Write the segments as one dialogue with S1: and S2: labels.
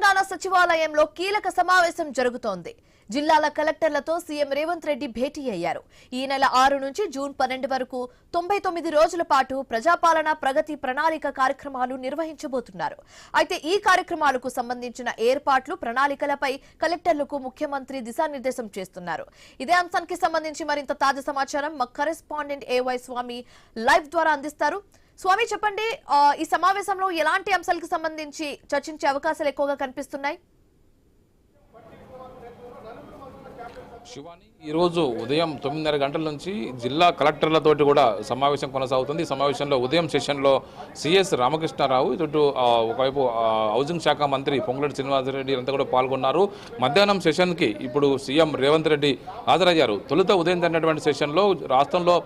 S1: తెలంగాణ సచివాలయంలో కీలక సమావేశం జరుగుతోంది. జిల్లాల కలెక్టర్లతో సీఎం రేవంత్ రెడ్డి భేటీ అయ్యారు. ఈ నెల 6 నుంచి జూన్ 12 వరకు 99 రోజుల పాటు ప్రజాపాలన ప్రగతి ప్రణాళిక కార్యక్రమాలు నిర్వహించబోతున్నారు. అయితే ఈ కార్యక్రమాలకు సంబంధించిన ఏర్పాట్లు ప్రణాళికలపై కలెక్టర్లకు ముఖ్యమంత్రి దిశానిర్దేశం చేస్తున్నారు. ఇదే అంశానికి సంబంధించి మరింత తాజా సమాచారం మా కరెస్పాండెంట్ ఏవై స్వామి లైవ్ ద్వారా అందిస్తారు. స్వామి, చెప్పండి, ఈ సమావేశంలో ఎలాంటి అంశాలకు సంబంధించి చర్చించే అవకాశాలు ఎక్కువగా కనిపిస్తున్నాయి?
S2: శివాని, ఈరోజు ఉదయం 9:30 గంటల నుంచి జిల్లా కలెక్టర్లతోటి కూడా సమావేశం కొనసాగుతుంది. ఈ సమావేశంలో ఉదయం సెషన్లో సిఎస్ రామకృష్ణారావు, ఇటు ఒకవైపు హౌసింగ్ శాఖ మంత్రి పొంగులేటి శ్రీనివాసరెడ్డి అంతా కూడా పాల్గొన్నారు. మధ్యాహ్నం సెషన్కి ఇప్పుడు సీఎం రేవంత్ రెడ్డి హాజరయ్యారు. తొలుత ఉదయం జరిగినటువంటి సెషన్లో రాష్ట్రంలో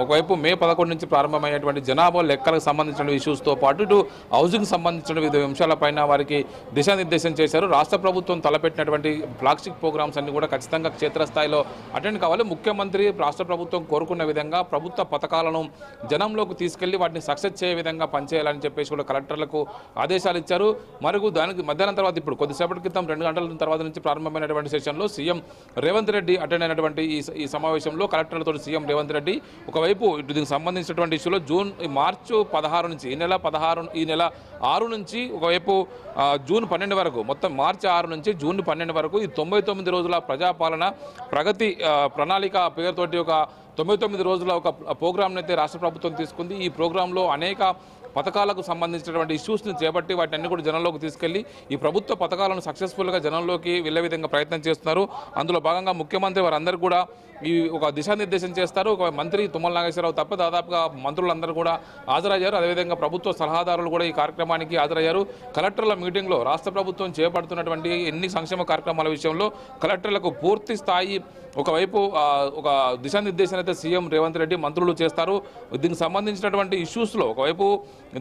S2: ఒకవైపు మే 11 నుంచి ప్రారంభమైనటువంటి జనాభా లెక్కలకు సంబంధించిన ఇష్యూస్తో పాటు ఇటు హౌసింగ్ సంబంధించిన వివిధ అంశాలపైన వారికి దిశానిర్దేశం చేశారు. రాష్ట్ర ప్రభుత్వం తలపెట్టినటువంటి ఫ్లాగ్షిప్ ప్రోగ్రామ్స్ అన్ని కూడా ఖచ్చితంగా క్షేత్రస్థాయిలో అటెండ్ కావాలి. ముఖ్యమంత్రి రాష్ట్ర ప్రభుత్వం కోరుకున్న విధంగా ప్రభుత్వ పథకాలను జనంలోకి తీసుకెళ్లి వాటిని సక్సెస్ చేయ విధంగా పనిచేయాలని చెప్పేసి కూడా కలెక్టర్లకు ఆదేశాలు ఇచ్చారు. మరియు దానికి మధ్యాహ్నం తర్వాత ఇప్పుడు కొద్దిసేపటి క్రితం 2 గంటల తర్వాత నుంచి ప్రారంభమైనటువంటి సెషన్లో సీఎం రేవంత్ రెడ్డి అటెండ్ అయినటువంటి ఈ సమావేశంలో కలెక్టర్లతో సీఎం రేవంత్ రెడ్డి ఒకవైపు ఇటు దీనికి సంబంధించినటువంటి ఇష్యూలో మార్చి 16 నుంచి ఈ నెల 6 నుంచి ఒకవైపు జూన్ 12 వరకు, మొత్తం మార్చి 6 నుంచి జూన్ 12 వరకు ఈ 99 రోజుల ప్రజాపాలన ప్రగతి ప్రణాళిక పేరుతోటి ఒక 99 రోజుల ఒక ప్రోగ్రామ్ని అయితే రాష్ట్ర ప్రభుత్వం తీసుకుంది. ఈ ప్రోగ్రాంలో అనేక పథకాలకు సంబంధించినటువంటి ఇష్యూస్ని చేపట్టి వాటిని అన్ని కూడా జనంలోకి తీసుకెళ్లి ఈ ప్రభుత్వ పథకాలను సక్సెస్ఫుల్గా జనంలోకి వెళ్ళే విధంగా ప్రయత్నం చేస్తున్నారు. అందులో భాగంగా ముఖ్యమంత్రి వారందరూ కూడా ఈ ఒక దిశానిర్దేశం చేస్తారు. ఒక మంత్రి తుమ్మల నాగేశ్వరరావు తప్ప దాదాపుగా మంత్రులందరూ కూడా హాజరయ్యారు. అదేవిధంగా ప్రభుత్వ సలహాదారులు కూడా ఈ కార్యక్రమానికి హాజరయ్యారు. కలెక్టర్ల మీటింగ్లో రాష్ట్ర ప్రభుత్వం చేపడుతున్నటువంటి ఎన్ని సంక్షేమ కార్యక్రమాల విషయంలో కలెక్టర్లకు పూర్తి స్థాయి ఒకవైపు ఒక దిశానిర్దేశం అయితే సీఎం రేవంత్ రెడ్డి మంత్రులు చేస్తారు. దీనికి సంబంధించినటువంటి ఇష్యూస్లో ఒకవైపు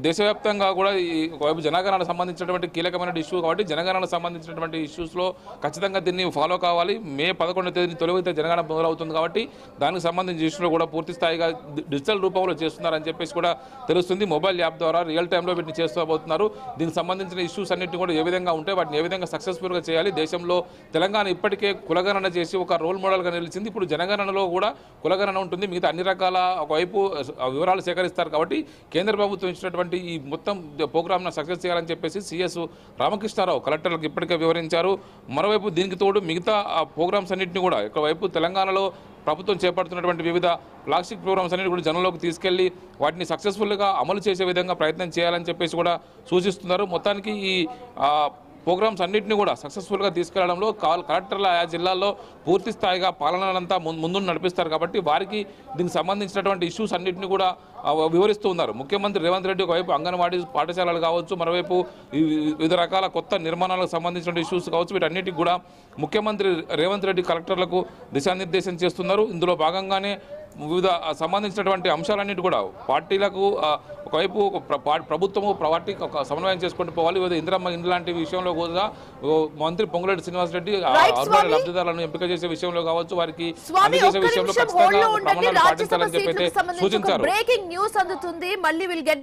S2: దేశవ్యాప్తంగా కూడా ఒకవైపు జనగణనకు సంబంధించినటువంటి కీలకమైన ఇష్యూ కాబట్టి జనగణనకు సంబంధించినటువంటి ఇష్యూస్లో ఖచ్చితంగా దీన్ని ఫాలో కావాలి. మే 11వ తేదీని తొలగితే జనగణన మొదలవుతుంది కాబట్టి దానికి సంబంధించిన ఇష్యూలో కూడా పూర్తి స్థాయిగా డిజిటల్ రూపంలో చేస్తున్నారని చెప్పేసి కూడా తెలుస్తుంది. మొబైల్ యాప్ ద్వారా రియల్ టైంలో వీటిని చేస్తూపోతున్నారు. దీనికి సంబంధించిన ఇష్యూస్ అన్నింటినీ కూడా ఏ విధంగా ఉంటే వాటిని ఏ విధంగా సక్సెస్ఫుల్గా చేయాలి. దేశంలో తెలంగాణ ఇప్పటికే కులగణన చేసి ఒక రోల్ మోడల్గా నిలిచింది. ఇప్పుడు జనగణనలో కూడా కులగణన ఉంటుంది. మిగతా అన్ని రకాల ఒకవైపు వివరాలు సేకరిస్తారు కాబట్టి కేంద్ర ప్రభుత్వం ఇచ్చినటువంటి ఈ మొత్తం ప్రోగ్రామ్ను సక్సెస్ చేయాలని చెప్పేసి సిఎస్ రామకృష్ణారావు కలెక్టర్లకు ఇప్పటికే వివరించారు. మరోవైపు దీనికి తోడు మిగతా ప్రోగ్రామ్స్ అన్నింటినీ కూడా ఒకవైపు తెలంగాణలో ప్రభుత్వం చేపడుతున్నటువంటి వివిధ ఫ్లాగ్షిప్ ప్రోగ్రామ్స్ అన్నిటి కూడా జనంలోకి తీసుకెళ్లి వాటిని సక్సెస్ఫుల్గా అమలు చేసే విధంగా ప్రయత్నం చేయాలని చెప్పేసి కూడా సూచిస్తున్నారు. మొత్తానికి ఈ ప్రోగ్రామ్స్ అన్నింటినీ కూడా సక్సెస్ఫుల్గా తీసుకెళ్లడంలో కలెక్టర్ల ఆయా జిల్లాల్లో పూర్తి స్థాయిగా పాలనంతా ముందు నడిపిస్తారు కాబట్టి వారికి దీనికి సంబంధించినటువంటి ఇష్యూస్ అన్నింటినీ కూడా వివరిస్తూ ఉన్నారు. ముఖ్యమంత్రి రేవంత్ రెడ్డి ఒకవైపు అంగన్వాడీ పాఠశాలలు కావచ్చు, మరోవైపు వివిధ రకాల కొత్త నిర్మాణాలకు సంబంధించిన ఇష్యూస్ కావచ్చు, వీటన్నిటికి కూడా ముఖ్యమంత్రి రేవంత్ రెడ్డి కలెక్టర్లకు దిశానిర్దేశం చేస్తున్నారు. ఇందులో భాగంగానే వివిధ సంబంధించినటువంటి అంశాలన్నిటి కూడా పార్టీలకు ఒకవైపు ప్రభుత్వము పార్టీకి ఒక సమన్వయం చేసుకుంటూ పోవాలి. వివిధ ఇందిరమ్మ ఇండ్లు లాంటి విషయంలో కూడా మంత్రి పొంగులేటి శ్రీనివాసరెడ్డి లబ్ధిదారులను ఎంపిక చేసే విషయంలో కావచ్చు, వారికి అందజేసే విషయంలో ఖచ్చితంగా ప్రమాణాలు పాటించాలని చెప్పి సూచించారు.